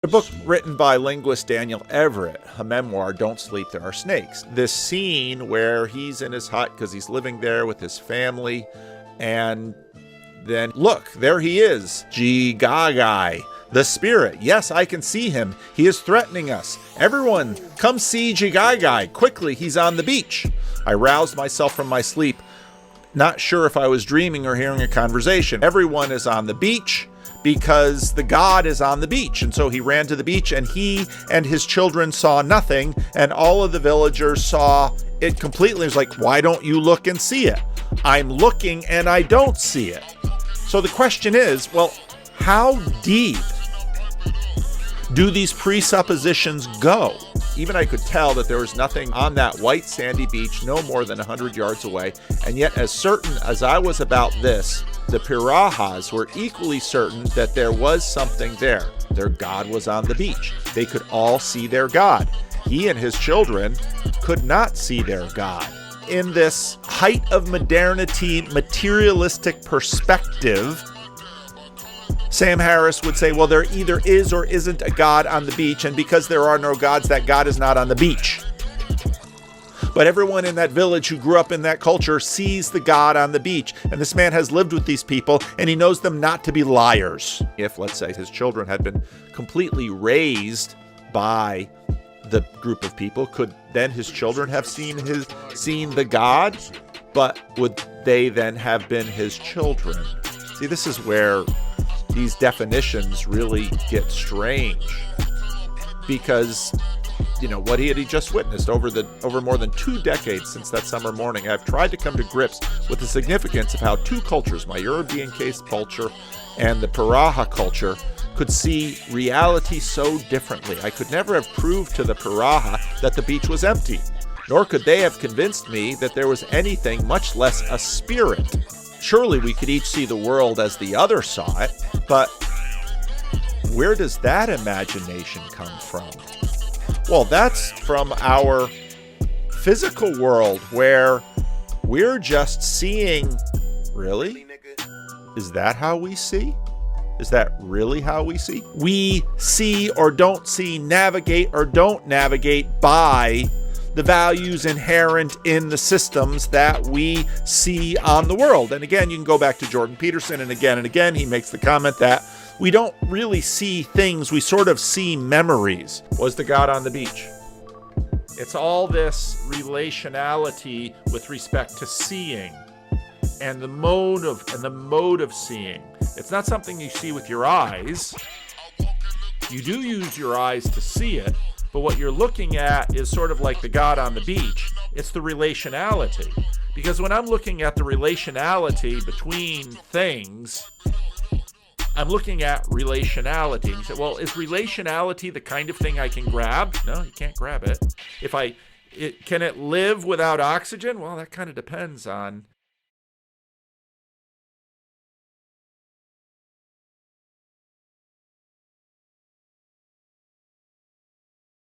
A book written by linguist Daniel Everett, a memoir, Don't Sleep, There Are Snakes. This scene where he's in his hut because he's living there with his family, and then, look, there he is, Jigagai, the spirit. Yes, I can see him. He is threatening us. Everyone, come see Jigagai. Quickly, he's on the beach. I roused myself from my sleep, not sure if I was dreaming or hearing a conversation. Everyone is on the beach because the god is on the beach. And so he ran to the beach, and he and his children saw nothing, and all of the villagers saw it completely. It was like, why don't you look and see it? I'm looking and I don't see it. So the question is, well, how deep do these presuppositions go? Even I could tell that there was nothing on that white sandy beach no more than 100 yards away, and yet as certain as I was about this, the Pirahas were equally certain that there was something there. Their god was on the beach. They could all see their god. He and his children could not see their god. In this height of modernity, materialistic perspective, Sam Harris would say, well, there either is or isn't a god on the beach, and because there are no gods, that god is not on the beach. But everyone in that village who grew up in that culture sees the god on the beach, and this man has lived with these people, and he knows them not to be liars. If, let's say, his children had been completely raised by the group of people, could then his children have seen the god? But would they then have been his children? See, this is where these definitions really get strange, because what he had just witnessed over more than 2 decades since that summer morning. I've tried to come to grips with the significance of how two cultures, my European case culture and the Piraha culture, could see reality so differently. I could never have proved to the Piraha that the beach was empty, nor could they have convinced me that there was anything, much less a spirit. Surely we could each see the world as the other saw it, but where does that imagination come from? Well, that's from our physical world, where we're just seeing. Really? Is that how we see? Is that really how we see? We see or don't see, navigate or don't navigate by the values inherent in the systems that we see on the world. And again, you can go back to Jordan Peterson, and again, he makes the comment that we don't really see things, we sort of see memories. Was the god on the beach? It's all this relationality with respect to seeing and the mode of seeing. It's not something you see with your eyes. You do use your eyes to see it, but what you're looking at is sort of like the god on the beach. It's the relationality. Because when I'm looking at the relationality between things, I'm looking at relationality. And you say, well, is relationality the kind of thing I can grab? No, you can't grab it. Can it live without oxygen? Well, that kind of depends on